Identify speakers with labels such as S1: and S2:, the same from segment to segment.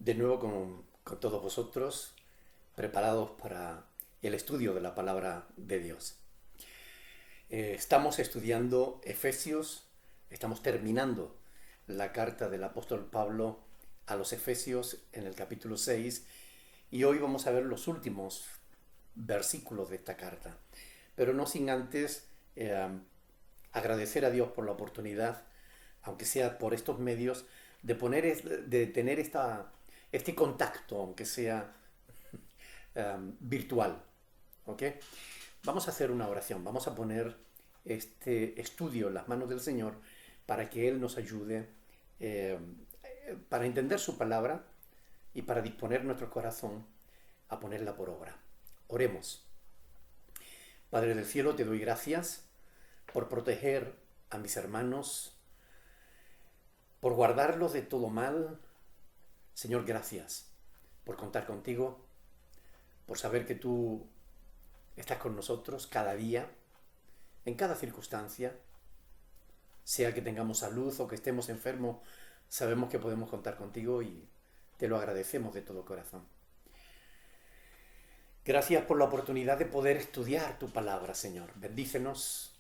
S1: de nuevo con todos vosotros, preparados para el estudio de la palabra de Dios. Estamos estudiando Efesios, estamos terminando la carta del apóstol Pablo a los Efesios en el capítulo 6 y hoy vamos a ver los últimos versículos de esta carta, pero no sin antes agradecer a Dios por la oportunidad, aunque sea por estos medios, de tener este contacto, aunque sea virtual. ¿Ok? Vamos a hacer una oración, vamos a poner este estudio en las manos del Señor para que Él nos ayude para entender su palabra y para disponer nuestro corazón a ponerla por obra. Oremos. Padre del cielo, te doy gracias por proteger a mis hermanos, por guardarlos de todo mal. Señor, gracias por contar contigo, por saber que tú estás con nosotros cada día, en cada circunstancia, sea que tengamos salud o que estemos enfermos, sabemos que podemos contar contigo y te lo agradecemos de todo corazón. Gracias por la oportunidad de poder estudiar tu palabra, Señor. Bendícenos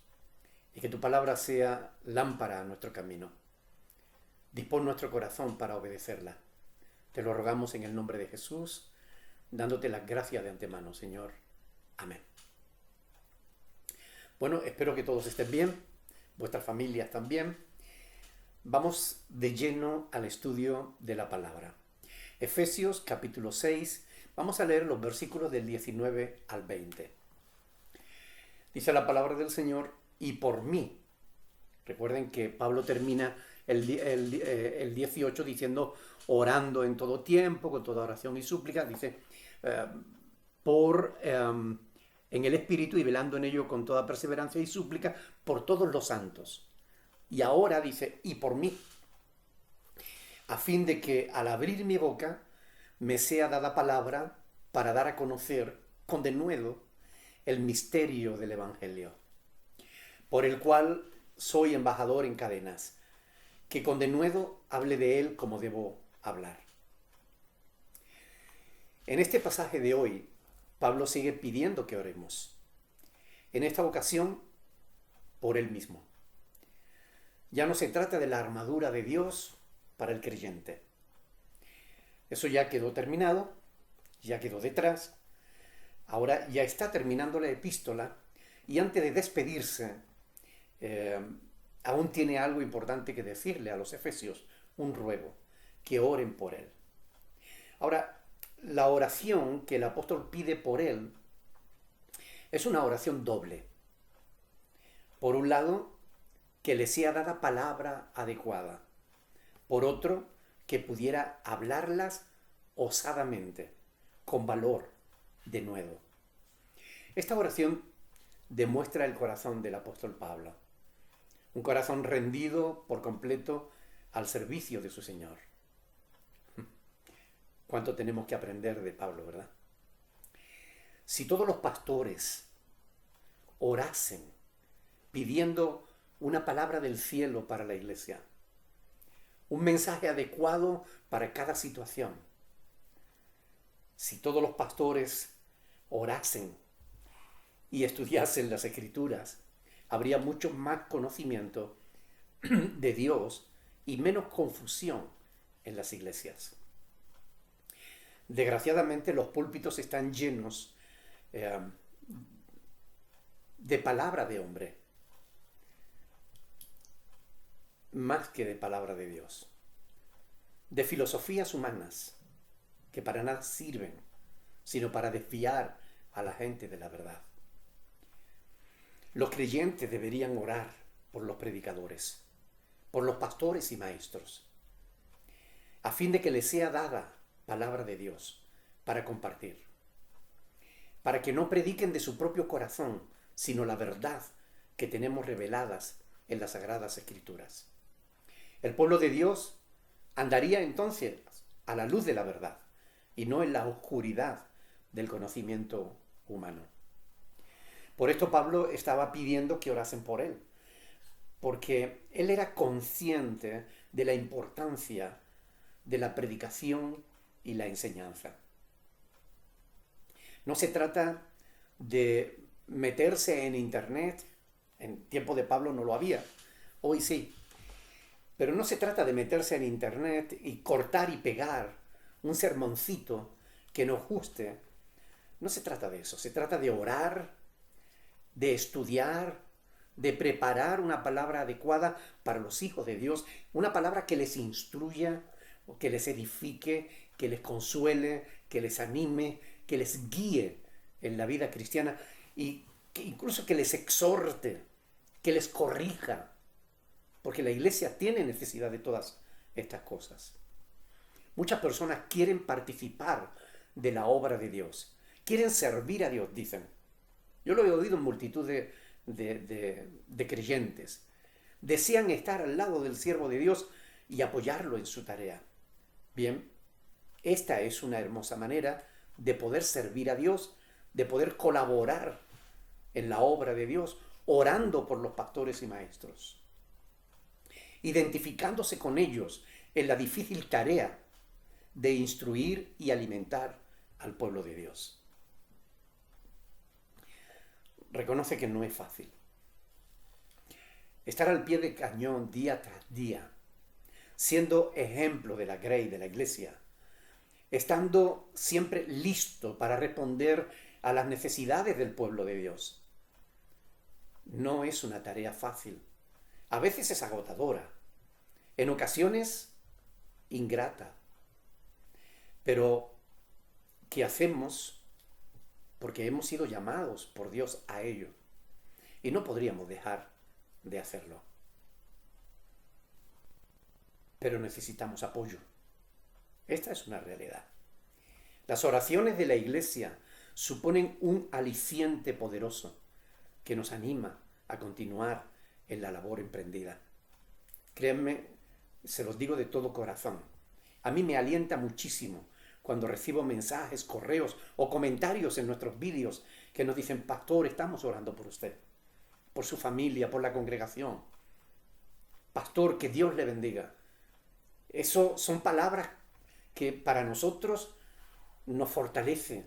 S1: y que tu palabra sea lámpara a nuestro camino. Dispón nuestro corazón para obedecerla. Te lo rogamos en el nombre de Jesús, dándote las gracias de antemano, Señor. Amén. Bueno, espero que todos estén bien, vuestras familias también. Vamos de lleno al estudio de la palabra. Efesios capítulo 6, vamos a leer los versículos del 19 al 20. Dice la palabra del Señor, y por mí. Recuerden que Pablo termina el 18 diciendo, orando en todo tiempo, con toda oración y súplica, dice, en el Espíritu y velando en ello con toda perseverancia y súplica por todos los santos. Y ahora dice, y por mí, a fin de que al abrir mi boca me sea dada palabra para dar a conocer con denuedo el misterio del Evangelio, por el cual soy embajador en cadenas, que con denuedo hable de él como debo hablar. En este pasaje de hoy, Pablo sigue pidiendo que oremos. En esta ocasión, por él mismo. Ya no se trata de la armadura de Dios para el creyente. Eso ya quedó terminado, ya quedó detrás. Ahora ya está terminando la epístola y antes de despedirse, aún tiene algo importante que decirle a los efesios, un ruego, que oren por él. Ahora, la oración que el apóstol pide por él es una oración doble. Por un lado, que le sea dada palabra adecuada. Por otro, que pudiera hablarlas osadamente, con valor, de nuevo. Esta oración demuestra el corazón del apóstol Pablo. Un corazón rendido por completo al servicio de su Señor. ¿Cuánto tenemos que aprender de Pablo, verdad? Si todos los pastores orasen pidiendo una palabra del cielo para la iglesia, un mensaje adecuado para cada situación, si todos los pastores orasen y estudiasen las Escrituras, habría mucho más conocimiento de Dios y menos confusión en las iglesias. Desgraciadamente los púlpitos están llenos de palabra de hombre, más que de palabra de Dios, de filosofías humanas que para nada sirven, sino para desviar a la gente de la verdad. Los creyentes deberían orar por los predicadores, por los pastores y maestros, a fin de que les sea dada palabra de Dios para compartir, para que no prediquen de su propio corazón, sino la verdad que tenemos reveladas en las Sagradas Escrituras. El pueblo de Dios andaría entonces a la luz de la verdad y no en la oscuridad del conocimiento humano. Por esto Pablo estaba pidiendo que orasen por él, porque él era consciente de la importancia de la predicación y la enseñanza. No se trata de meterse en internet. En tiempo de Pablo no lo había, hoy sí. Pero no se trata de meterse en internet y cortar y pegar un sermoncito que nos guste. No se trata de eso, se trata de orar, de estudiar, de preparar una palabra adecuada para los hijos de Dios, una palabra que les instruya, que les edifique, que les consuele, que les anime, que les guíe en la vida cristiana y que incluso que les exhorte, que les corrija, porque la iglesia tiene necesidad de todas estas cosas. Muchas personas quieren participar de la obra de Dios, quieren servir a Dios, dicen. Yo lo he oído en multitud de creyentes. Desean estar al lado del siervo de Dios y apoyarlo en su tarea. Bien, esta es una hermosa manera de poder servir a Dios, de poder colaborar en la obra de Dios, orando por los pastores y maestros, identificándose con ellos en la difícil tarea de instruir y alimentar al pueblo de Dios. Reconoce que no es fácil. Estar al pie del cañón día tras día, siendo ejemplo de la Grey, de la iglesia, estando siempre listo para responder a las necesidades del pueblo de Dios. No es una tarea fácil. A veces es agotadora, en ocasiones ingrata. Pero, ¿qué hacemos? Porque hemos sido llamados por Dios a ello. Y no podríamos dejar de hacerlo. Pero necesitamos apoyo. Esta es una realidad. Las oraciones de la iglesia suponen un aliciente poderoso que nos anima a continuar en la labor emprendida. Créanme, se los digo de todo corazón. A mí me alienta muchísimo cuando recibo mensajes, correos o comentarios en nuestros vídeos que nos dicen: pastor, estamos orando por usted, por su familia, por la congregación. Pastor, que Dios le bendiga. Eso son palabras que para nosotros nos fortalece,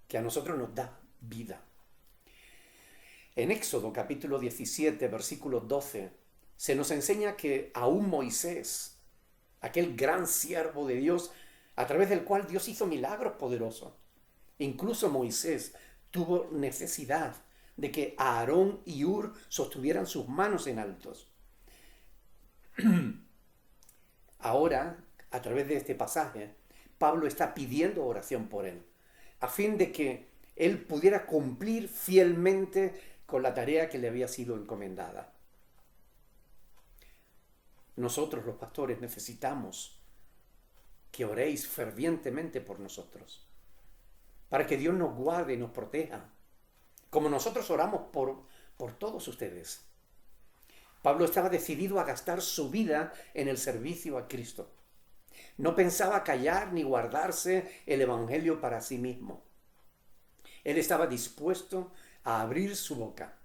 S1: que a nosotros nos da vida. En Éxodo capítulo 17, versículo 12, se nos enseña que aún Moisés, aquel gran siervo de Dios, a través del cual Dios hizo milagros poderosos, incluso Moisés tuvo necesidad de que Aarón y Hur sostuvieran sus manos en altos. Ahora, a través de este pasaje, Pablo está pidiendo oración por él, a fin de que él pudiera cumplir fielmente con la tarea que le había sido encomendada. Nosotros, los pastores, necesitamos que oréis fervientemente por nosotros, para que Dios nos guarde y nos proteja, como nosotros oramos por todos ustedes. Pablo estaba decidido a gastar su vida en el servicio a Cristo. No pensaba callar ni guardarse el evangelio para sí mismo. Él estaba dispuesto a abrir su boca,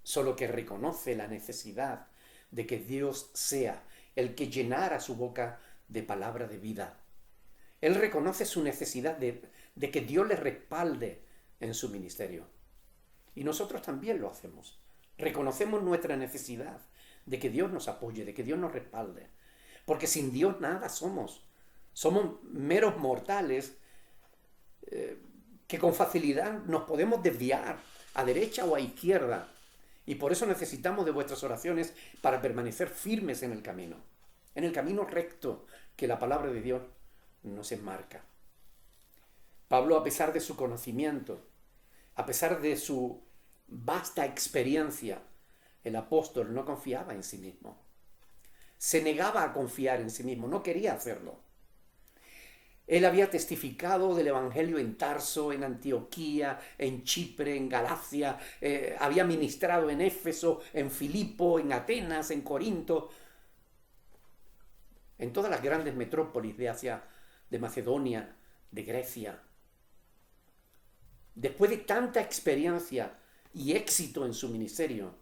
S1: solo que reconoce la necesidad de que Dios sea el que llenara su boca de palabra de vida. Él reconoce su necesidad de que Dios le respalde en su ministerio. Y nosotros también lo hacemos. Reconocemos nuestra necesidad de que Dios nos apoye, de que Dios nos respalde. Porque sin Dios nada somos. Somos meros mortales que con facilidad nos podemos desviar a derecha o a izquierda. Y por eso necesitamos de vuestras oraciones para permanecer firmes en el camino recto que la palabra de Dios nos enmarca. Pablo, a pesar de su conocimiento, a pesar de su vasta experiencia, el apóstol no confiaba en sí mismo. Se negaba a confiar en sí mismo, no quería hacerlo. Él había testificado del evangelio en Tarso, en Antioquía, en Chipre, en Galacia, había ministrado en Éfeso, en Filipo, en Atenas, en Corinto, en todas las grandes metrópolis de Asia, de Macedonia, de Grecia. Después de tanta experiencia y éxito en su ministerio,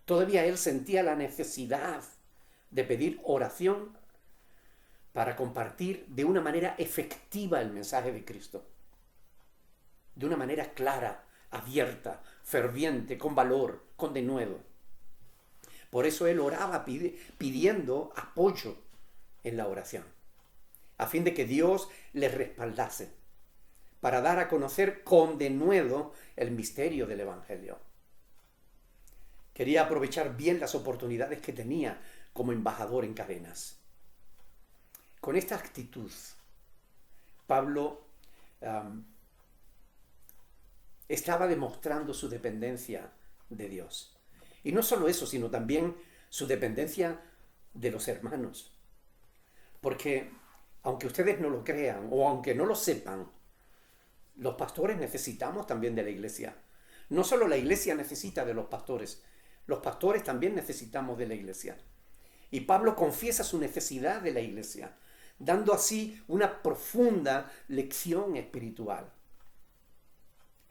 S1: todavía él sentía la necesidad de pedir oración para compartir de una manera efectiva el mensaje de Cristo, de una manera clara, abierta, ferviente, con valor, con denuedo. Por eso él oraba pidiendo apoyo en la oración, a fin de que Dios le respaldase, para dar a conocer con denuedo el misterio del Evangelio. Quería aprovechar bien las oportunidades que tenía como embajador en cadenas. Con esta actitud, Pablo estaba demostrando su dependencia de Dios. Y no solo eso, sino también su dependencia de los hermanos. Porque, aunque ustedes no lo crean o aunque no lo sepan, los pastores necesitamos también de la iglesia. No solo la iglesia necesita de los pastores también necesitamos de la iglesia. Y Pablo confiesa su necesidad de la iglesia, dando así una profunda lección espiritual.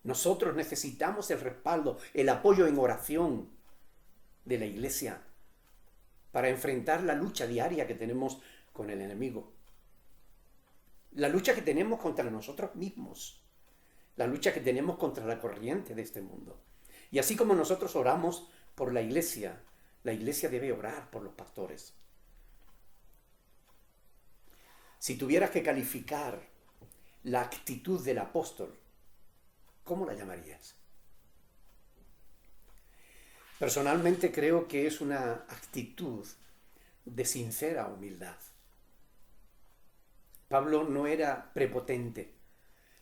S1: Nosotros necesitamos el respaldo, el apoyo en oración de la iglesia para enfrentar la lucha diaria que tenemos con el enemigo. La lucha que tenemos contra nosotros mismos. La lucha que tenemos contra la corriente de este mundo. Y así como nosotros oramos por la iglesia debe orar por los pastores. Si tuvieras que calificar la actitud del apóstol, ¿cómo la llamarías? Personalmente creo que es una actitud de sincera humildad. Pablo no era prepotente,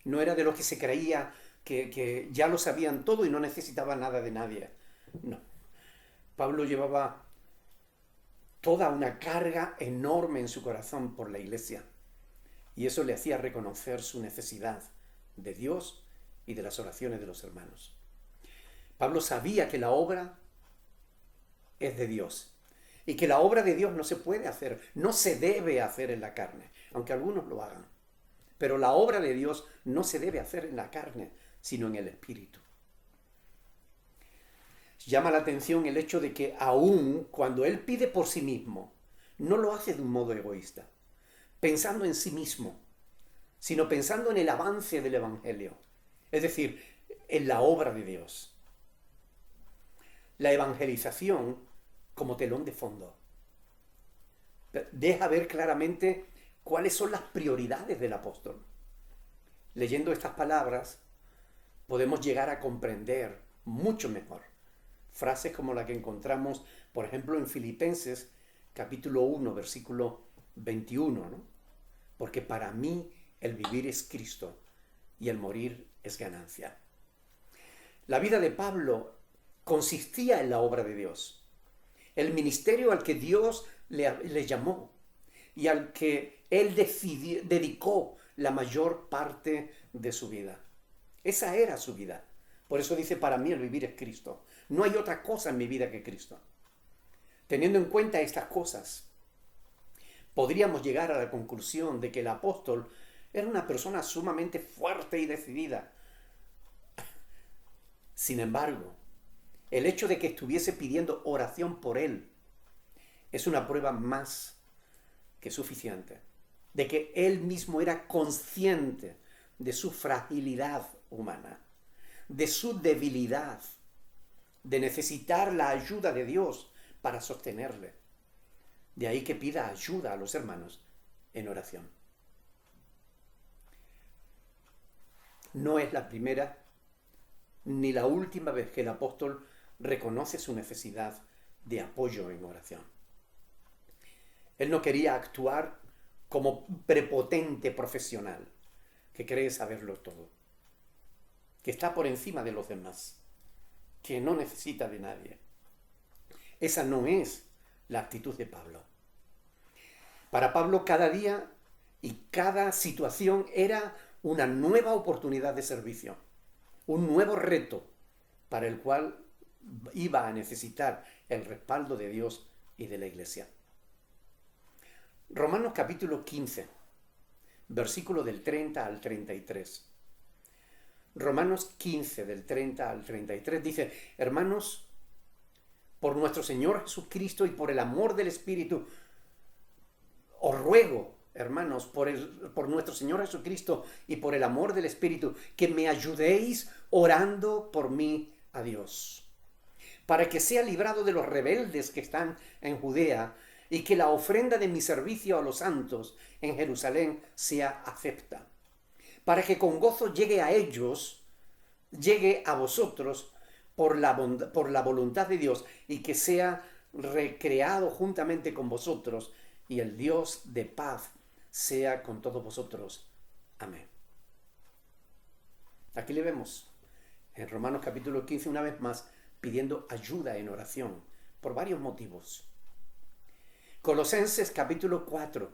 S1: no era de los que se creía que ya lo sabían todo y no necesitaba nada de nadie. No. Pablo llevaba toda una carga enorme en su corazón por la iglesia y eso le hacía reconocer su necesidad de Dios y de las oraciones de los hermanos. Pablo sabía que la obra es de Dios y que la obra de Dios no se puede hacer, no se debe hacer en la carne, aunque algunos lo hagan. Pero la obra de Dios no se debe hacer en la carne, sino en el Espíritu. Llama la atención el hecho de que aún cuando él pide por sí mismo, no lo hace de un modo egoísta, pensando en sí mismo, sino pensando en el avance del Evangelio, es decir, en la obra de Dios. La evangelización como telón de fondo deja ver claramente cuáles son las prioridades del apóstol. Leyendo estas palabras podemos llegar a comprender mucho mejor frases como la que encontramos, por ejemplo, en Filipenses capítulo 1, versículo 21, ¿no? Porque para mí el vivir es Cristo y el morir es ganancia. La vida de Pablo consistía en la obra de Dios, el ministerio al que Dios le llamó y al que él dedicó la mayor parte de su vida. Esa era su vida. Por eso dice, para mí el vivir es Cristo. No hay otra cosa en mi vida que Cristo. Teniendo en cuenta estas cosas, podríamos llegar a la conclusión de que el apóstol era una persona sumamente fuerte y decidida. Sin embargo, el hecho de que estuviese pidiendo oración por él es una prueba más que suficiente de que él mismo era consciente de su fragilidad humana, de su debilidad, de necesitar la ayuda de Dios para sostenerle. De ahí que pida ayuda a los hermanos en oración. No es la primera ni la última vez que el apóstol reconoce su necesidad de apoyo en oración. Él no quería actuar como un prepotente profesional que cree saberlo todo, que está por encima de los demás, que no necesita de nadie. Esa no es la actitud de Pablo. Para Pablo cada día y cada situación era una nueva oportunidad de servicio, un nuevo reto para el cual iba a necesitar el respaldo de Dios y de la Iglesia. Romanos capítulo 15, versículo del 30 al 33. Romanos 15, del 30 al 33, dice: hermanos, por nuestro Señor Jesucristo y por el amor del Espíritu, os ruego, hermanos, por nuestro Señor Jesucristo y por el amor del Espíritu, que me ayudéis orando por mí a Dios, para que sea librado de los rebeldes que están en Judea y que la ofrenda de mi servicio a los santos en Jerusalén sea acepta, para que con gozo llegue a ellos, llegue a vosotros por la voluntad de Dios y que sea recreado juntamente con vosotros, y el Dios de paz sea con todos vosotros. Amén. Aquí le vemos en Romanos capítulo 15 una vez más pidiendo ayuda en oración por varios motivos. Colosenses capítulo 4,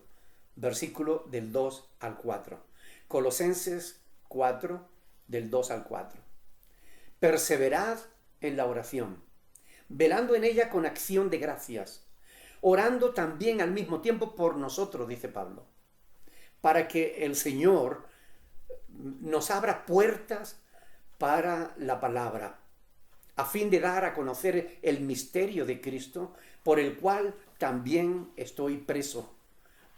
S1: versículo del 2 al 4. Colosenses 4, del 2 al 4. Perseverad en la oración, velando en ella con acción de gracias, orando también al mismo tiempo por nosotros, dice Pablo, para que el Señor nos abra puertas para la palabra, a fin de dar a conocer el misterio de Cristo, por el cual también estoy preso,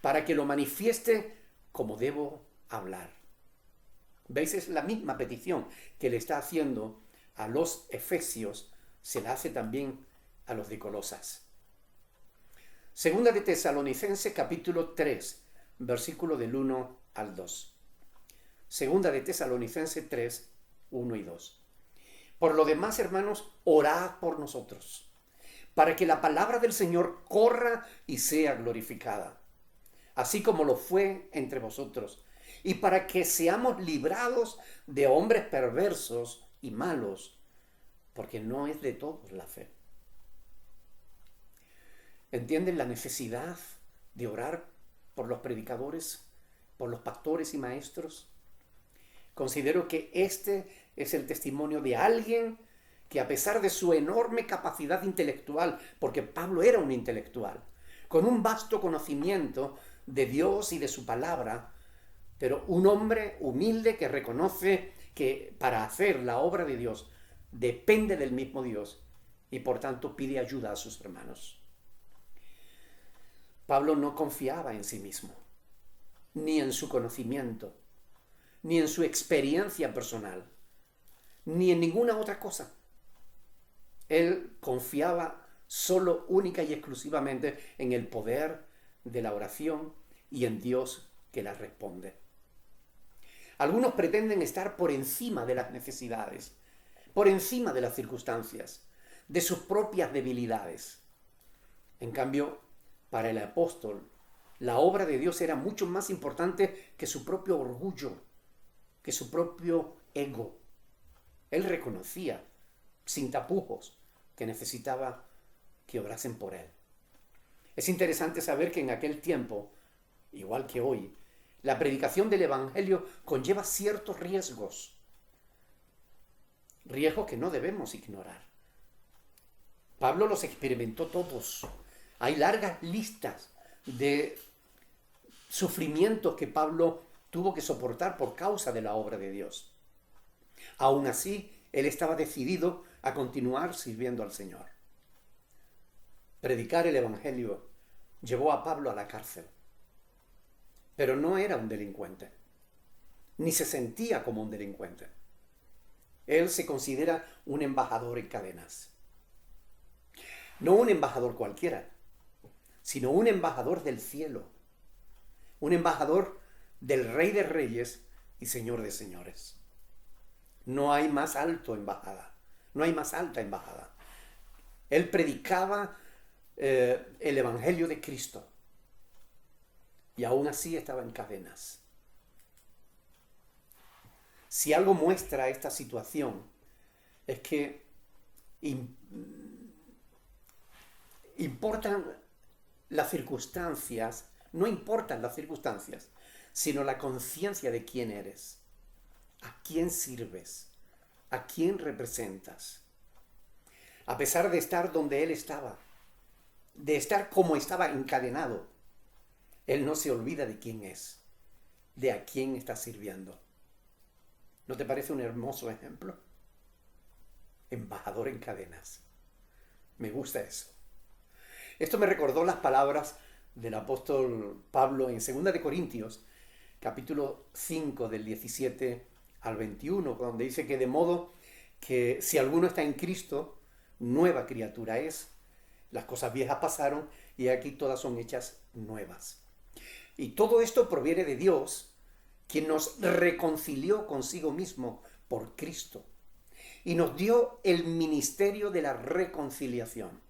S1: para que lo manifieste como debo hablar. ¿Veis? Es la misma petición que le está haciendo a los efesios, se la hace también a los de Colosas. Segunda de Tesalonicenses capítulo 3, versículo del 1 al 2. Segunda de Tesalonicenses 3, 1 y 2. Por lo demás, hermanos, orad por nosotros, para que la palabra del Señor corra y sea glorificada, así como lo fue entre vosotros, y para que seamos librados de hombres perversos y malos, porque no es de todos la fe. ¿Entienden la necesidad de orar por los predicadores, por los pastores y maestros? Considero que este es el testimonio de alguien que, a pesar de su enorme capacidad intelectual, porque Pablo era un intelectual, con un vasto conocimiento de Dios y de su palabra, pero un hombre humilde que reconoce que para hacer la obra de Dios depende del mismo Dios y por tanto pide ayuda a sus hermanos. Pablo no confiaba en sí mismo, ni en su conocimiento, ni en su experiencia personal, ni en ninguna otra cosa. Él confiaba solo, única y exclusivamente en el poder de la oración y en Dios que la responde. Algunos pretenden estar por encima de las necesidades, por encima de las circunstancias, de sus propias debilidades. En cambio, para el apóstol, la obra de Dios era mucho más importante que su propio orgullo, que su propio ego. Él reconocía, sin tapujos, que necesitaba que orasen por él. Es interesante saber que en aquel tiempo, igual que hoy, la predicación del Evangelio conlleva ciertos riesgos que no debemos ignorar. Pablo los experimentó todos. Hay largas listas de sufrimientos que Pablo tuvo que soportar por causa de la obra de Dios. Aún así, él estaba decidido a continuar sirviendo al Señor. Predicar el Evangelio llevó a Pablo a la cárcel, pero no era un delincuente, ni se sentía como un delincuente. Él se considera un embajador en cadenas. No un embajador cualquiera, sino un embajador del cielo, un embajador del Rey de Reyes y Señor de Señores. No hay más alta embajada. Él predicaba el Evangelio de Cristo y aún así estaba en cadenas. Si algo muestra esta situación es que no importan las circunstancias, sino la conciencia de quién eres, a quién sirves, a quién representas. A pesar de estar donde él estaba, de estar como estaba encadenado, él no se olvida de quién es, de a quién está sirviendo. ¿No te parece un hermoso ejemplo? Embajador en cadenas. Me gusta eso. Esto me recordó las palabras del apóstol Pablo en 2 capítulo 5, del 17 al 21, donde dice que de modo que si alguno está en Cristo, nueva criatura es. Las cosas viejas pasaron y aquí todas son hechas nuevas. Y todo esto proviene de Dios, quien nos reconcilió consigo mismo por Cristo y nos dio el ministerio de la reconciliación.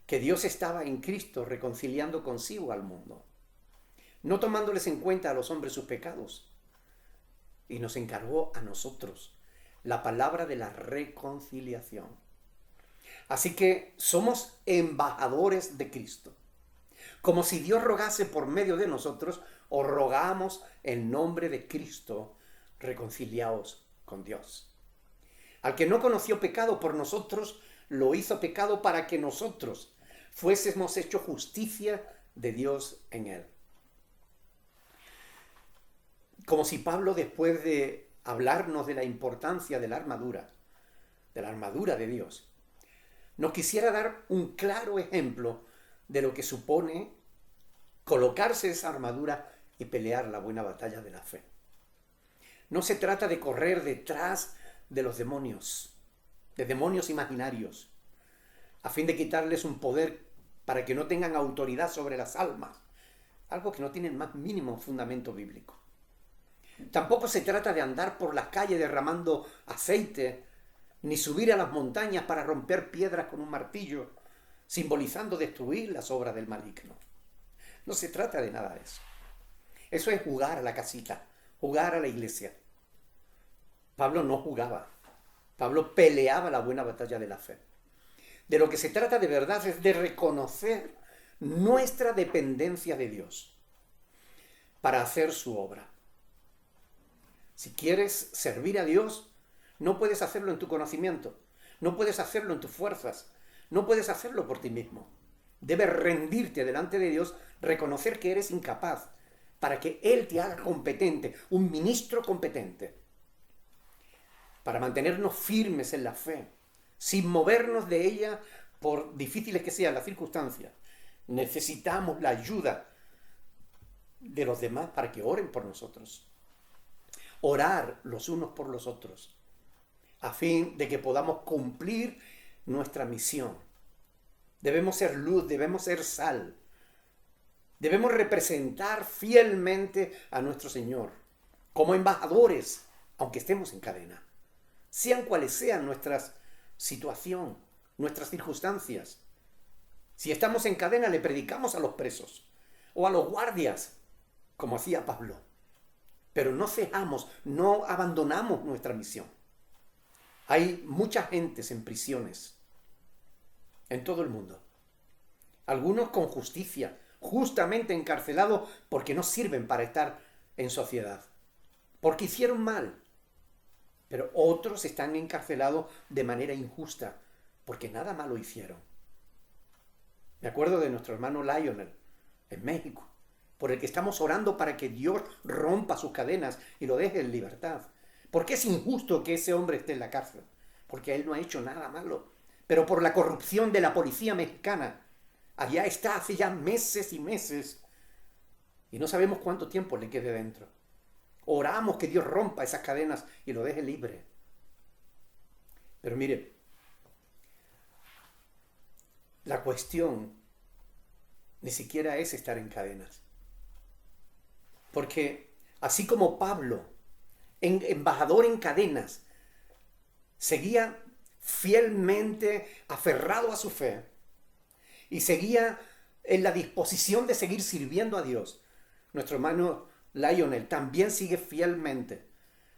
S1: Que Dios estaba en Cristo reconciliando consigo al mundo, no tomándoles en cuenta a los hombres sus pecados, y nos encargó a nosotros la palabra de la reconciliación. Así que somos embajadores de Cristo. Como si Dios rogase por medio de nosotros, os rogamos en nombre de Cristo, reconciliaos con Dios. Al que no conoció pecado por nosotros, lo hizo pecado para que nosotros fuésemos hecho justicia de Dios en él. Como si Pablo, después de hablarnos de la importancia de la armadura de Dios, nos quisiera dar un claro ejemplo de lo que supone colocarse esa armadura y pelear la buena batalla de la fe. No se trata de correr detrás de los demonios, de demonios imaginarios, a fin de quitarles un poder para que no tengan autoridad sobre las almas, algo que no tiene el más mínimo fundamento bíblico. Tampoco se trata de andar por las calles derramando aceite, ni subir a las montañas para romper piedras con un martillo, simbolizando destruir las obras del maligno. No se trata de nada de eso. Eso es jugar a la casita, jugar a la iglesia. Pablo no jugaba. Pablo peleaba la buena batalla de la fe. De lo que se trata de verdad es de reconocer nuestra dependencia de Dios para hacer su obra. Si quieres servir a Dios, no puedes hacerlo en tu conocimiento, no puedes hacerlo en tus fuerzas, no puedes hacerlo por ti mismo. Debes rendirte delante de Dios, reconocer que eres incapaz, para que Él te haga competente, un ministro competente, para mantenernos firmes en la fe, sin movernos de ella por difíciles que sean las circunstancias. Necesitamos la ayuda de los demás para que oren por nosotros. Orar los unos por los otros, a fin de que podamos cumplir nuestra misión. Debemos ser luz, debemos ser sal. Debemos representar fielmente a nuestro Señor, como embajadores, aunque estemos en cadena. Sean cuales sean nuestra situación, nuestras circunstancias. Si estamos en cadena, le predicamos a los presos o a los guardias, como hacía Pablo. Pero no cejamos, no abandonamos nuestra misión. Hay mucha gente en prisiones en todo el mundo. Algunos con justicia, justamente encarcelados porque no sirven para estar en sociedad, porque hicieron mal. Pero otros están encarcelados de manera injusta, porque nada malo hicieron. Me acuerdo de nuestro hermano Lionel, en México, por el que estamos orando para que Dios rompa sus cadenas y lo deje en libertad. Porque es injusto que ese hombre esté en la cárcel, porque él no ha hecho nada malo. Pero por la corrupción de la policía mexicana, allá está hace ya meses y meses, y no sabemos cuánto tiempo le quede dentro. Oramos que Dios rompa esas cadenas y lo deje libre. Pero mire, la cuestión ni siquiera es estar en cadenas. Porque así como Pablo, embajador en cadenas, seguía fielmente aferrado a su fe y seguía en la disposición de seguir sirviendo a Dios, nuestro hermano Lionel también sigue fielmente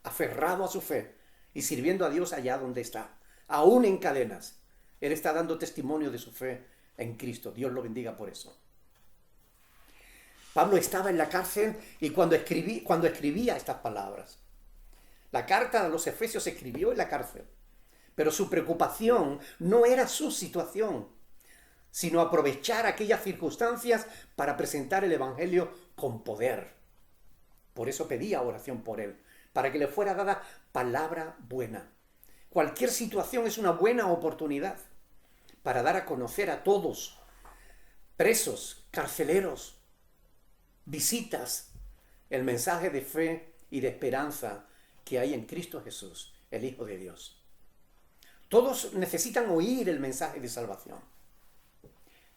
S1: aferrado a su fe y sirviendo a Dios allá donde está, aún en cadenas. Él está dando testimonio de su fe en Cristo. Dios lo bendiga por eso. Pablo estaba en la cárcel y cuando escribía estas palabras, la carta a los Efesios se escribió en la cárcel, pero su preocupación no era su situación, sino aprovechar aquellas circunstancias para presentar el Evangelio con poder. Por eso pedía oración por él, para que le fuera dada palabra buena. Cualquier situación es una buena oportunidad para dar a conocer a todos, presos, carceleros, visitas el mensaje de fe y de esperanza que hay en Cristo Jesús, el Hijo de Dios. Todos necesitan oír el mensaje de salvación.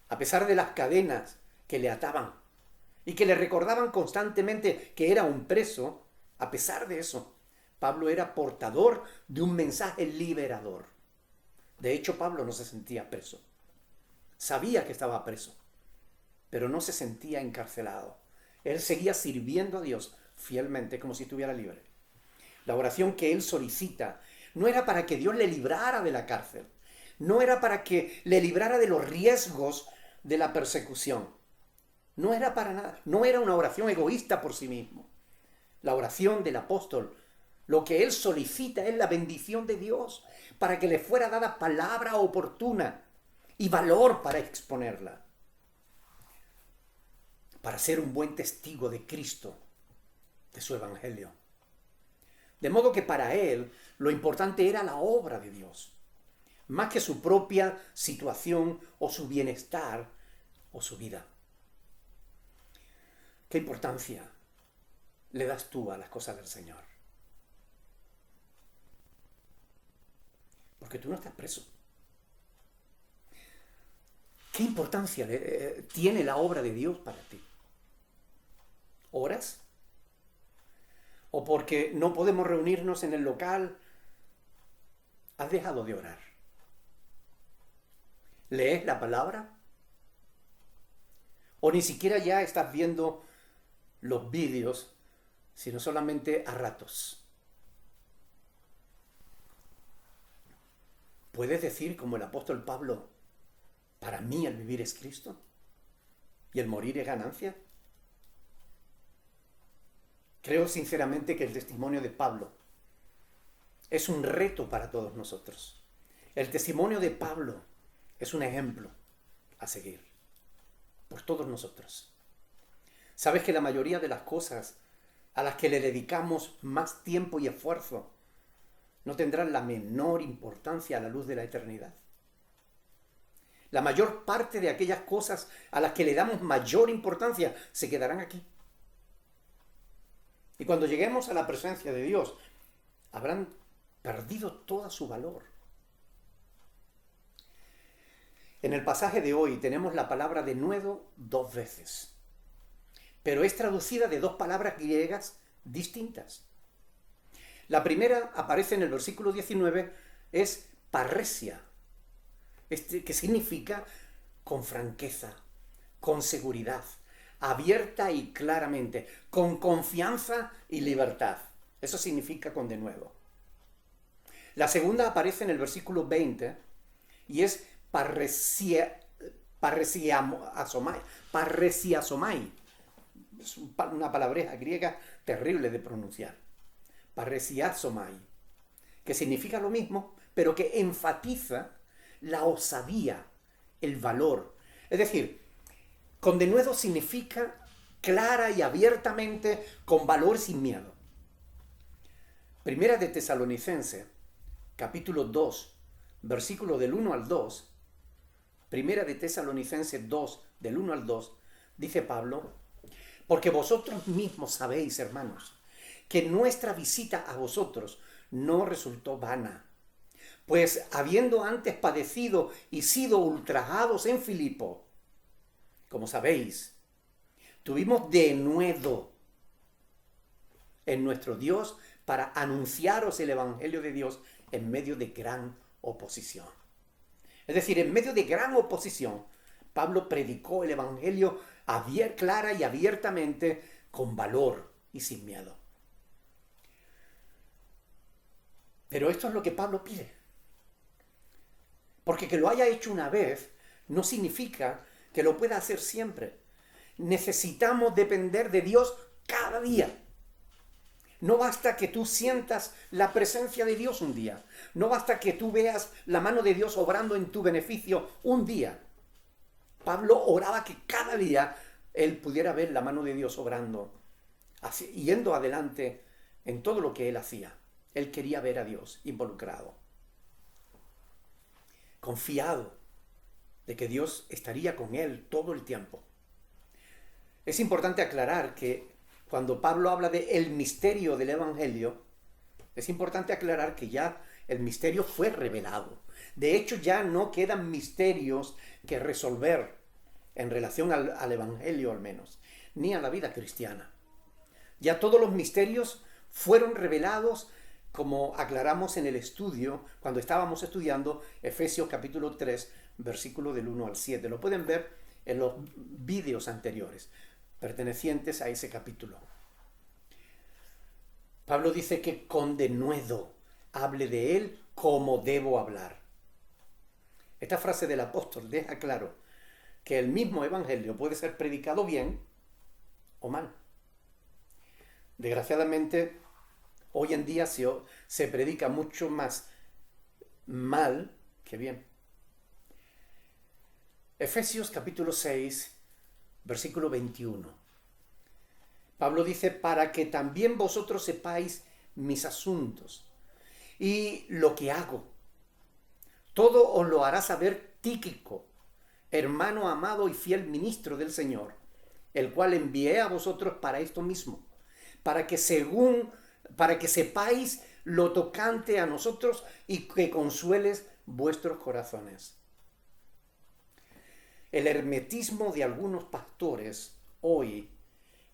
S1: A pesar de las cadenas que le ataban y que le recordaban constantemente que era un preso, a pesar de eso, Pablo era portador de un mensaje liberador. De hecho, Pablo no se sentía preso. Sabía que estaba preso, pero no se sentía encarcelado. Él seguía sirviendo a Dios fielmente como si estuviera libre. La oración que él solicita no era para que Dios le librara de la cárcel, no era para que le librara de los riesgos de la persecución. No era para nada, no era una oración egoísta por sí mismo. La oración del apóstol, lo que él solicita es la bendición de Dios para que le fuera dada palabra oportuna y valor para exponerla, para ser un buen testigo de Cristo, de su evangelio. De modo que para él lo importante era la obra de Dios, más que su propia situación o su bienestar o su vida. ¿Qué importancia le das tú a las cosas del Señor? Porque tú no estás preso. ¿Qué importancia tiene la obra de Dios para ti? ¿Oras? ¿O porque no podemos reunirnos en el local, has dejado de orar? ¿Lees la palabra? ¿O ni siquiera ya estás viendo los vídeos, sino solamente a ratos? ¿Puedes decir como el apóstol Pablo, para mí el vivir es Cristo y el morir es ganancia? Creo sinceramente que el testimonio de Pablo es un reto para todos nosotros. El testimonio de Pablo es un ejemplo a seguir por todos nosotros. ¿Sabes que la mayoría de las cosas a las que le dedicamos más tiempo y esfuerzo no tendrán la menor importancia a la luz de la eternidad? La mayor parte de aquellas cosas a las que le damos mayor importancia se quedarán aquí. Y cuando lleguemos a la presencia de Dios, habrán perdido todo su valor. En el pasaje de hoy tenemos la palabra denuedo 2 veces, pero es traducida de 2 palabras griegas distintas. La primera aparece en el versículo 19, es parresia, que significa con franqueza, con seguridad, abierta y claramente, con confianza y libertad. Eso significa con denuedo. La segunda aparece en el versículo 20 y es parresiasomai. Es una palabreja griega terrible de pronunciar. Parresiasomai, que significa lo mismo, pero que enfatiza la osadía, el valor. Es decir, con denuedo significa clara y abiertamente, con valor, sin miedo. Primera de Tesalonicenses, capítulo 2, versículo del 1 al 2, Primera de Tesalonicenses 2, del 1 al 2, dice Pablo, porque vosotros mismos sabéis, hermanos, que nuestra visita a vosotros no resultó vana, pues habiendo antes padecido y sido ultrajados en Filipo, como sabéis, tuvimos denuedo en nuestro Dios para anunciaros el Evangelio de Dios en medio de gran oposición. Es decir, en medio de gran oposición, Pablo predicó el Evangelio clara y abiertamente, con valor y sin miedo. Pero esto es lo que Pablo pide. Porque que lo haya hecho una vez no significa que lo pueda hacer siempre. Necesitamos depender de Dios cada día. No basta que tú sientas la presencia de Dios un día. No basta que tú veas la mano de Dios obrando en tu beneficio un día. Pablo oraba que cada día él pudiera ver la mano de Dios obrando, yendo adelante en todo lo que él hacía. Él quería ver a Dios involucrado, confiado de que Dios estaría con él todo el tiempo. Es importante aclarar que cuando Pablo habla de el misterio del Evangelio, es importante aclarar que ya el misterio fue revelado. De hecho, ya no quedan misterios que resolver en relación al Evangelio al menos, ni a la vida cristiana. Ya todos los misterios fueron revelados, como aclaramos en el estudio, cuando estábamos estudiando Efesios capítulo 3, versículo del 1 al 7. Lo pueden ver en los vídeos anteriores, pertenecientes a ese capítulo. Pablo dice que con denuedo hable de él como debo hablar. Esta frase del apóstol deja claro que el mismo evangelio puede ser predicado bien o mal. Desgraciadamente, hoy en día se predica mucho más mal que bien. Efesios capítulo 6, versículo 21. Pablo dice, para que también vosotros sepáis mis asuntos y lo que hago. Todo os lo hará saber Tíquico, hermano amado y fiel ministro del Señor, el cual envié a vosotros para esto mismo, para que sepáis lo tocante a nosotros y que consueles vuestros corazones. El hermetismo de algunos pastores hoy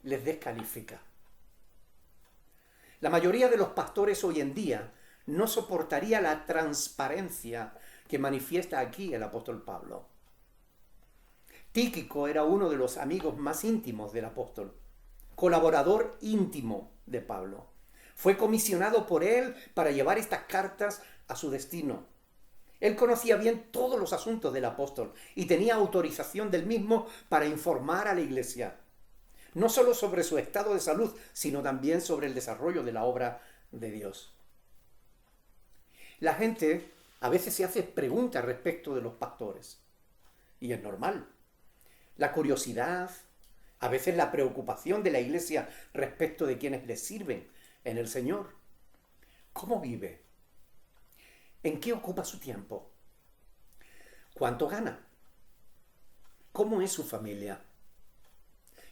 S1: les descalifica. La mayoría de los pastores hoy en día no soportaría la transparencia que manifiesta aquí el apóstol Pablo. Tíquico era uno de los amigos más íntimos del apóstol, colaborador íntimo de Pablo. Fue comisionado por él para llevar estas cartas a su destino. Él conocía bien todos los asuntos del apóstol y tenía autorización del mismo para informar a la iglesia, no solo sobre su estado de salud, sino también sobre el desarrollo de la obra de Dios. La gente a veces se hace preguntas respecto de los pastores, y es normal. La curiosidad, a veces la preocupación de la iglesia respecto de quienes les sirven en el Señor. ¿Cómo vive? ¿En qué ocupa su tiempo? ¿Cuánto gana? ¿Cómo es su familia?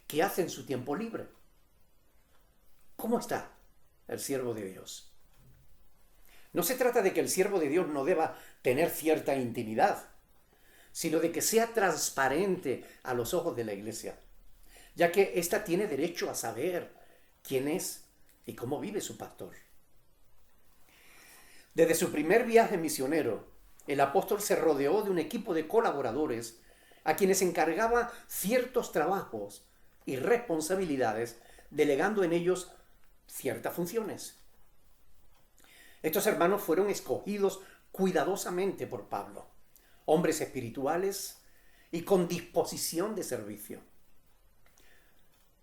S1: ¿Qué hace en su tiempo libre? ¿Cómo está el siervo de Dios? No se trata de que el siervo de Dios no deba tener cierta intimidad, sino de que sea transparente a los ojos de la iglesia, ya que ésta tiene derecho a saber quién es y cómo vive su pastor. Desde su primer viaje misionero, el apóstol se rodeó de un equipo de colaboradores a quienes encargaba ciertos trabajos y responsabilidades, delegando en ellos ciertas funciones. Estos hermanos fueron escogidos cuidadosamente por Pablo, hombres espirituales y con disposición de servicio.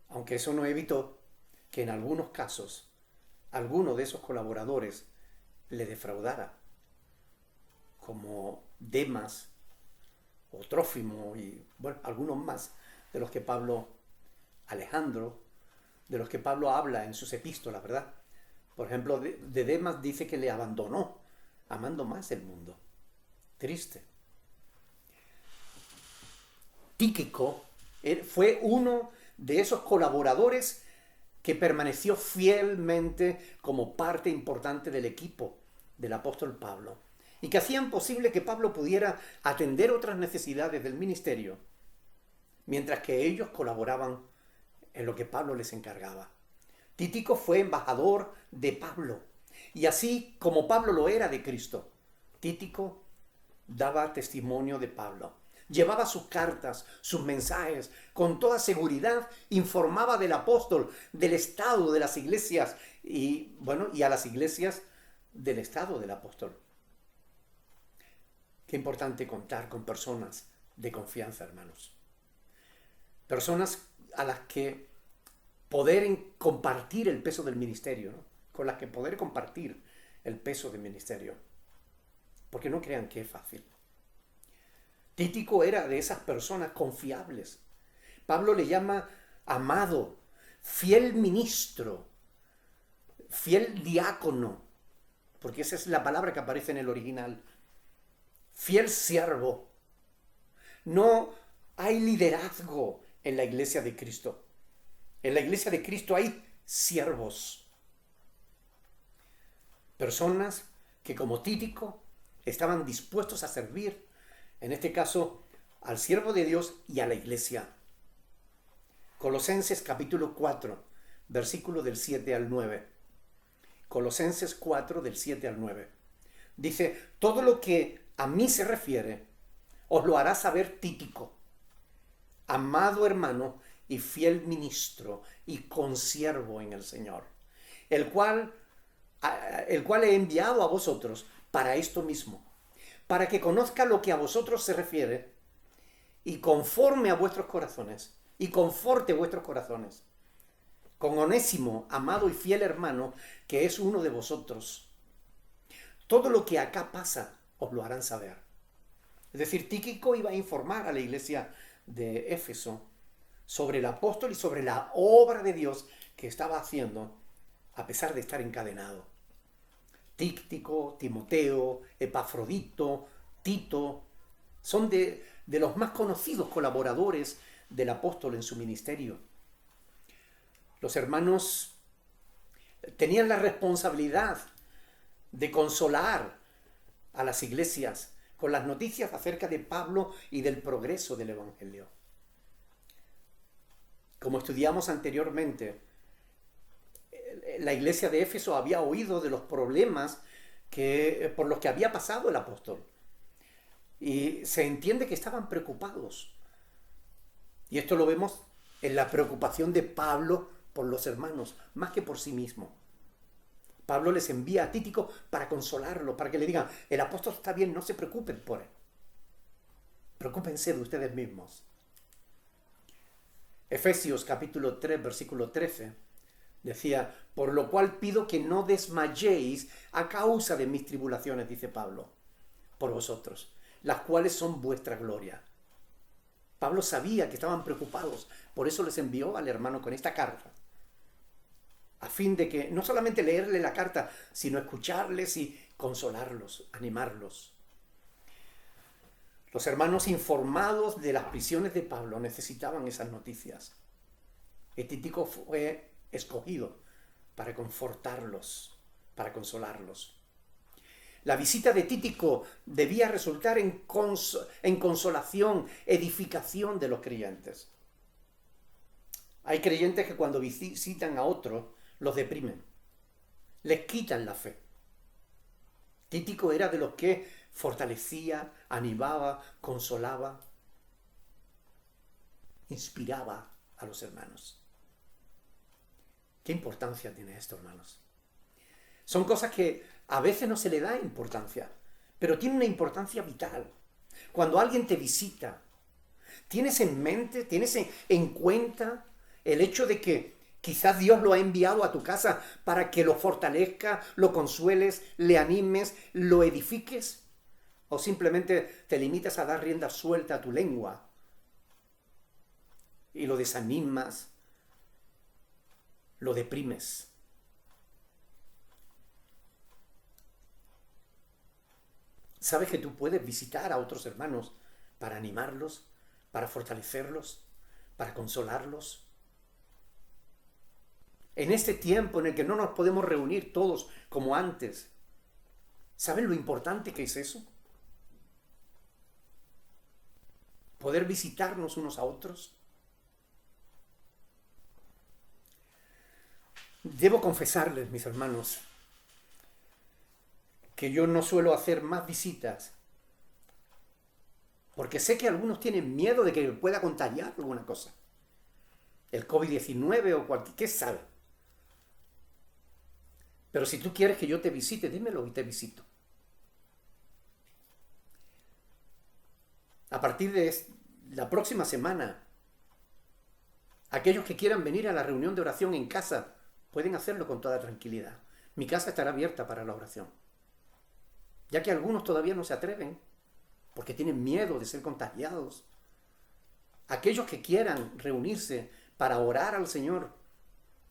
S1: Aunque eso no evitó que en algunos casos alguno de esos colaboradores le defraudara, como Demas o Trófimo y bueno, algunos más de los que Alejandro, de los que Pablo habla en sus epístolas, ¿verdad? Por ejemplo, de Demas dice que le abandonó, amando más el mundo. Triste. Tíquico fue uno de esos colaboradores que permaneció fielmente como parte importante del equipo del apóstol Pablo y que hacían posible que Pablo pudiera atender otras necesidades del ministerio, mientras que ellos colaboraban en lo que Pablo les encargaba. Tíquico fue embajador de Pablo, y así como Pablo lo era de Cristo, Tíquico daba testimonio de Pablo. Llevaba sus cartas, sus mensajes, con toda seguridad informaba del apóstol, del estado de las iglesias y a las iglesias del estado del apóstol. Qué importante contar con personas de confianza, hermanos. Personas a las que poder compartir el peso del ministerio, ¿no? Con las que poder compartir el peso del ministerio. Porque no crean que es fácil. Tíquico era de esas personas confiables. Pablo le llama amado, fiel ministro, fiel diácono, porque esa es la palabra que aparece en el original. Fiel siervo. No hay liderazgo en la iglesia de Cristo. En la iglesia de Cristo hay siervos. Personas que como Tíquico estaban dispuestos a servir, en este caso, al siervo de Dios y a la iglesia. Colosenses capítulo 4, versículo del 7 al 9. Colosenses 4, del 7 al 9. Dice, todo lo que a mí se refiere, os lo hará saber Tíquico, amado hermano y fiel ministro y consiervo en el Señor, el cual he enviado a vosotros para esto mismo, para que conozca lo que a vosotros se refiere y conforme a vuestros corazones, y conforte vuestros corazones, con Onésimo, amado y fiel hermano, que es uno de vosotros. Todo lo que acá pasa, os lo harán saber. Es decir, Tíquico iba a informar a la iglesia de Éfeso sobre el apóstol y sobre la obra de Dios que estaba haciendo, a pesar de estar encadenado. Tíquico, Timoteo, Epafrodito, Tito, son de los más conocidos colaboradores del apóstol en su ministerio. Los hermanos tenían la responsabilidad de consolar a las iglesias con las noticias acerca de Pablo y del progreso del evangelio. Como estudiamos anteriormente, la iglesia de Éfeso había oído de los problemas por los que había pasado el apóstol. Y se entiende que estaban preocupados. Y esto lo vemos en la preocupación de Pablo por los hermanos, más que por sí mismo. Pablo les envía a Tíquico para consolarlo, para que le digan, el apóstol está bien, no se preocupen por él. Preocúpense de ustedes mismos. Efesios capítulo 3, versículo 13, decía, por lo cual pido que no desmayéis a causa de mis tribulaciones, dice Pablo, por vosotros, las cuales son vuestra gloria. Pablo sabía que estaban preocupados, por eso les envió al hermano con esta carta, a fin de que no solamente leerle la carta, sino escucharles y consolarlos, animarlos. Los hermanos informados de las prisiones de Pablo necesitaban esas noticias. Y Tíquico fue escogido para confortarlos, para consolarlos. La visita de Tíquico debía resultar en consolación, edificación de los creyentes. Hay creyentes que cuando visitan a otros los deprimen, les quitan la fe. Tíquico era de los que fortalecía, animaba, consolaba, inspiraba a los hermanos. ¿Qué importancia tiene esto, hermanos? Son cosas que a veces no se le da importancia, pero tiene una importancia vital. Cuando alguien te visita, ¿tienes en mente, tienes en cuenta el hecho de que quizás Dios lo ha enviado a tu casa para que lo fortalezca, lo consueles, le animes, lo edifiques? ¿O simplemente te limitas a dar rienda suelta a tu lengua y lo desanimas, lo deprimes? ¿Sabes que tú puedes visitar a otros hermanos para animarlos, para fortalecerlos, para consolarlos? En este tiempo en el que no nos podemos reunir todos como antes, ¿saben lo importante que es eso? Poder visitarnos unos a otros. Debo confesarles, mis hermanos, que yo no suelo hacer más visitas, porque sé que algunos tienen miedo de que me pueda contagiar alguna cosa. El COVID-19 o cualquier, ¿qué sabe? Pero si tú quieres que yo te visite, dímelo y te visito. A partir de la próxima semana, aquellos que quieran venir a la reunión de oración en casa, pueden hacerlo con toda tranquilidad. Mi casa estará abierta para la oración. Ya que algunos todavía no se atreven, porque tienen miedo de ser contagiados. Aquellos que quieran reunirse para orar al Señor,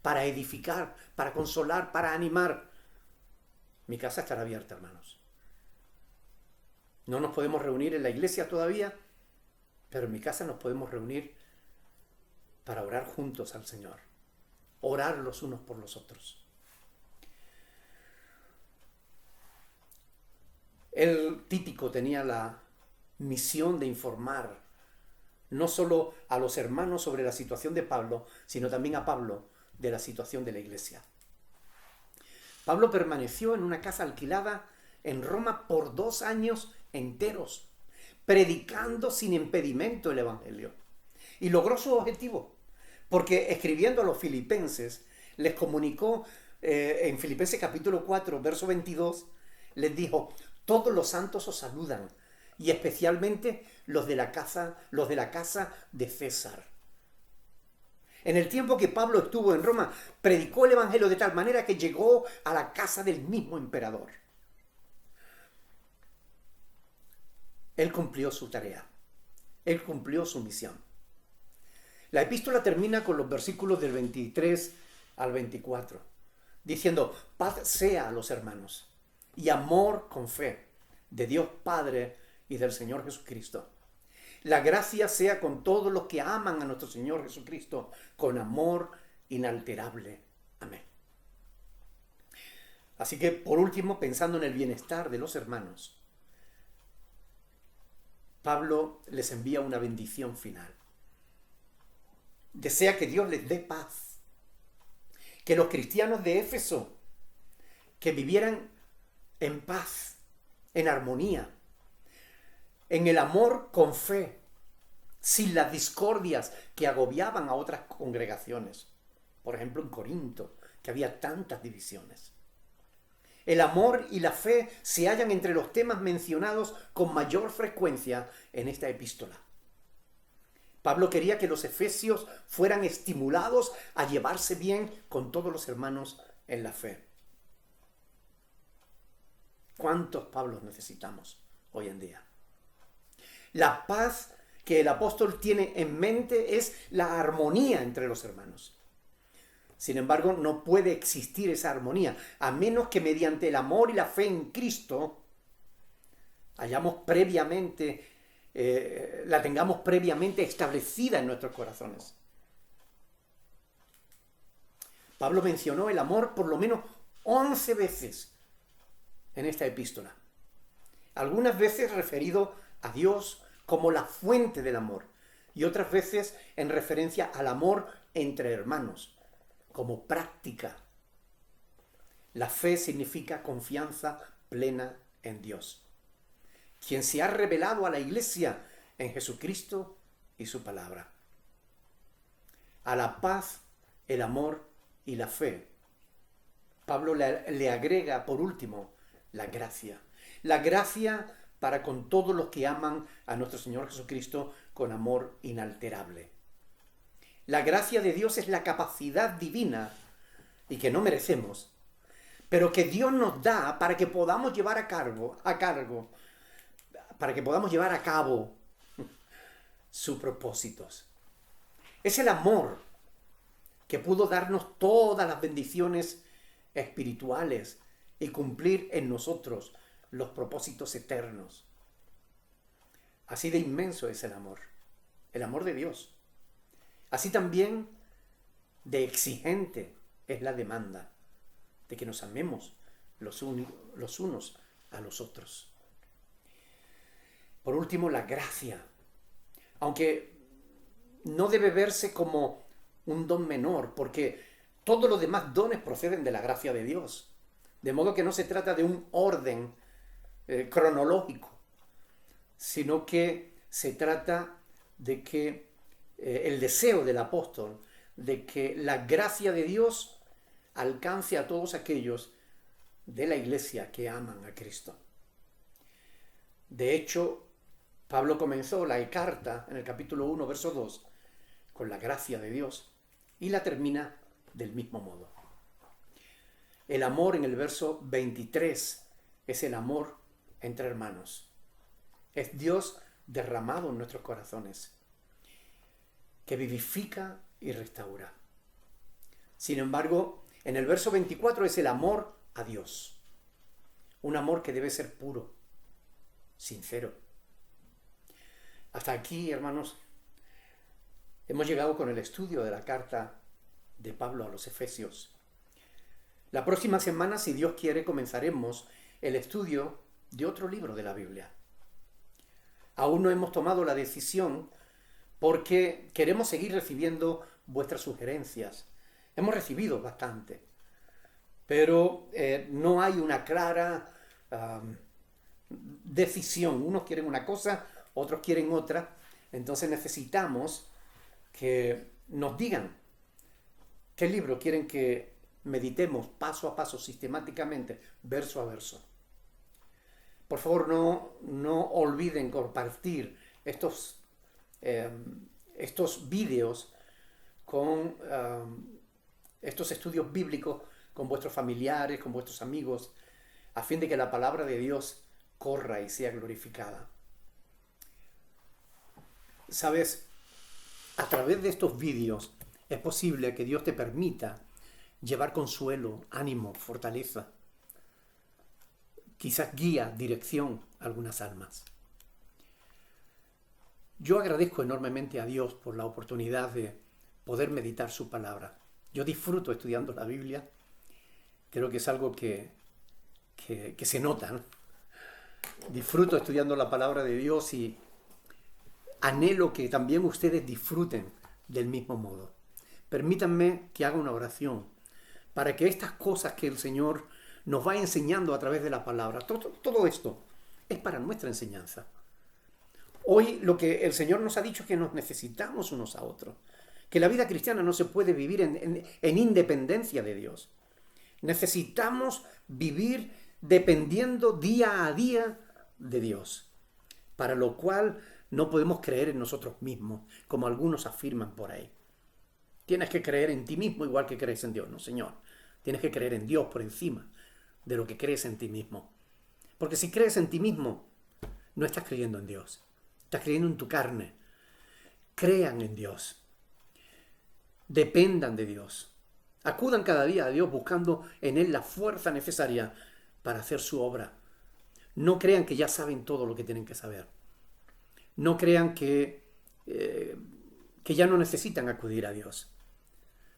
S1: para edificar, para consolar, para animar, mi casa estará abierta, hermanos. No nos podemos reunir en la iglesia todavía, pero en mi casa nos podemos reunir para orar juntos al Señor, orar los unos por los otros. El Tíquico tenía la misión de informar no solo a los hermanos sobre la situación de Pablo, sino también a Pablo de la situación de la iglesia. Pablo permaneció en una casa alquilada en Roma por 2 años enteros, predicando sin impedimento el Evangelio. Y logró su objetivo, porque escribiendo a los filipenses, les comunicó en Filipenses capítulo 4, verso 22, les dijo: todos los santos os saludan, y especialmente los de la casa de César. En el tiempo que Pablo estuvo en Roma, predicó el Evangelio de tal manera que llegó a la casa del mismo emperador. Él cumplió su tarea. Él cumplió su misión. La epístola termina con los versículos del 23 al 24, diciendo: paz sea a los hermanos y amor con fe de Dios Padre y del Señor Jesucristo. La gracia sea con todos los que aman a nuestro Señor Jesucristo con amor inalterable. Amén. Así que, por último, pensando en el bienestar de los hermanos, Pablo les envía una bendición final. Desea que Dios les dé paz, que los cristianos de Éfeso, que vivieran en paz, en armonía, en el amor con fe, sin las discordias que agobiaban a otras congregaciones. Por ejemplo, en Corinto, que había tantas divisiones. El amor y la fe se hallan entre los temas mencionados con mayor frecuencia en esta epístola. Pablo quería que los efesios fueran estimulados a llevarse bien con todos los hermanos en la fe. ¿Cuántos Pablos necesitamos hoy en día? La paz que el apóstol tiene en mente es la armonía entre los hermanos. Sin embargo, no puede existir esa armonía a menos que mediante el amor y la fe en Cristo la tengamos previamente establecida en nuestros corazones. Pablo mencionó el amor por lo menos 11 veces en esta epístola. Algunas veces referido a Dios como la fuente del amor y otras veces en referencia al amor entre hermanos, como práctica. La fe significa confianza plena en Dios, quien se ha revelado a la iglesia en Jesucristo y su palabra. A la paz, el amor y la fe, Pablo le agrega por último la gracia. La gracia para con todos los que aman a nuestro Señor Jesucristo con amor inalterable. La gracia de Dios es la capacidad divina y que no merecemos, pero que Dios nos da para que podamos llevar a cabo sus propósitos. Es el amor que pudo darnos todas las bendiciones espirituales y cumplir en nosotros los propósitos eternos. Así de inmenso es el amor de Dios. Así también de exigente es la demanda de que nos amemos los unos a los otros. Por último, la gracia, aunque no debe verse como un don menor, porque todos los demás dones proceden de la gracia de Dios. De modo que no se trata de un orden cronológico, sino que se trata de que el deseo del apóstol de que la gracia de Dios alcance a todos aquellos de la iglesia que aman a Cristo. De hecho, Pablo comenzó la carta en el capítulo 1, verso 2, con la gracia de Dios y la termina del mismo modo. El amor en el verso 23 es el amor entre hermanos. Es Dios derramado en nuestros corazones, que vivifica y restaura. Sin embargo, en el verso 24 es el amor a Dios. Un amor que debe ser puro, sincero. Hasta aquí, hermanos, Hemos llegado con el estudio de la carta de Pablo a los Efesios. La próxima semana, si Dios quiere, comenzaremos el estudio de otro libro de la Biblia. Aún no hemos tomado la decisión porque queremos seguir recibiendo vuestras sugerencias. Hemos recibido bastante, pero no hay una clara decisión. Unos quieren una cosa, otros quieren otra. Entonces necesitamos que nos digan qué libro quieren que meditemos paso a paso, sistemáticamente, verso a verso. Por favor, no olviden compartir estos vídeos con estos estudios bíblicos con vuestros familiares, con vuestros amigos, a fin de que la palabra de Dios corra y sea glorificada. Sabes, a través de estos vídeos es posible que Dios te permita llevar consuelo, ánimo, fortaleza, quizás guía, dirección a algunas almas. Yo agradezco enormemente a Dios por la oportunidad de poder meditar su palabra. Yo disfruto estudiando la Biblia. Creo que es algo que se nota, ¿no? Disfruto estudiando la palabra de Dios y anhelo que también ustedes disfruten del mismo modo. Permítanme que haga una oración para que estas cosas que el Señor nos va enseñando a través de la palabra, todo esto es para nuestra enseñanza. Hoy lo que el Señor nos ha dicho es que nos necesitamos unos a otros, que la vida cristiana no se puede vivir en independencia de Dios. Necesitamos vivir dependiendo día a día de Dios, para lo cual no podemos creer en nosotros mismos, como algunos afirman por ahí. Tienes que creer en ti mismo igual que crees en Dios. No, Señor. Tienes que creer en Dios por encima de lo que crees en ti mismo. Porque si crees en ti mismo, no estás creyendo en Dios. Estás creyendo en tu carne. Crean en Dios. Dependan de Dios. Acudan cada día a Dios buscando en Él la fuerza necesaria para hacer su obra. No crean que ya saben todo lo que tienen que saber. No crean que ya no necesitan acudir a Dios.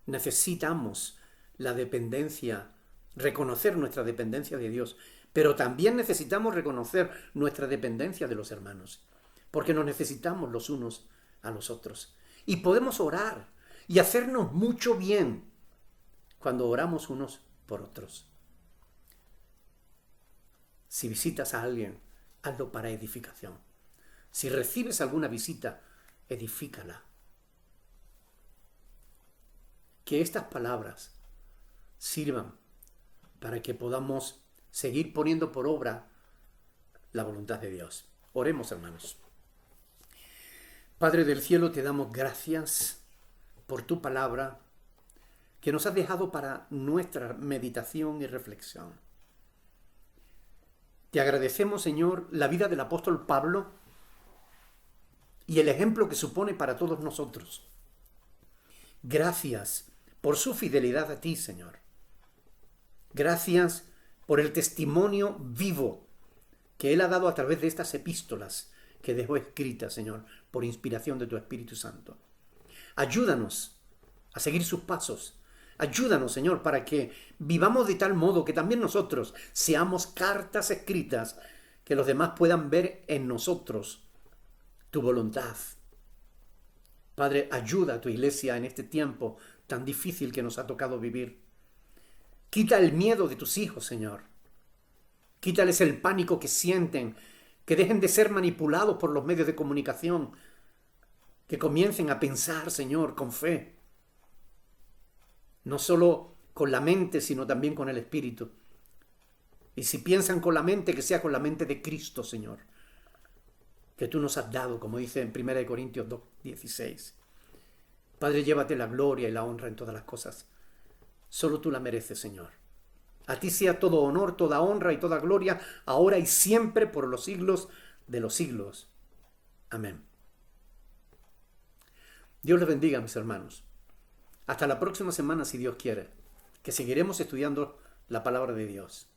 S1: Necesitamos la dependencia, reconocer nuestra dependencia de Dios, pero también necesitamos reconocer nuestra dependencia de los hermanos, porque nos necesitamos los unos a los otros. Y podemos orar y hacernos mucho bien cuando oramos unos por otros. Si visitas a alguien, hazlo para edificación. Si recibes alguna visita, edifícala. Que estas palabras sirvan para que podamos seguir poniendo por obra la voluntad de Dios. Oremos, hermanos. Padre del cielo, te damos gracias por tu palabra que nos has dejado para nuestra meditación y reflexión. Te agradecemos, Señor, la vida del apóstol Pablo y el ejemplo que supone para todos nosotros. Gracias por su fidelidad a ti, Señor. Gracias por el testimonio vivo que Él ha dado a través de estas epístolas que dejó escritas, Señor, por inspiración de tu Espíritu Santo. Ayúdanos a seguir sus pasos. Ayúdanos, Señor, para que vivamos de tal modo que también nosotros seamos cartas escritas que los demás puedan ver en nosotros tu voluntad. Padre, ayuda a tu iglesia en este tiempo tan difícil que nos ha tocado vivir. Quita el miedo de tus hijos, Señor. Quítales el pánico que sienten, que dejen de ser manipulados por los medios de comunicación, que comiencen a pensar, Señor, con fe. No solo con la mente, sino también con el Espíritu. Y si piensan con la mente, que sea con la mente de Cristo, Señor, que tú nos has dado, como dice en 1 Corintios 2:16. Padre, llévate la gloria y la honra en todas las cosas. Solo tú la mereces, Señor. A ti sea todo honor, toda honra y toda gloria, ahora y siempre, por los siglos de los siglos. Amén. Dios les bendiga, mis hermanos. Hasta la próxima semana, si Dios quiere, que seguiremos estudiando la palabra de Dios.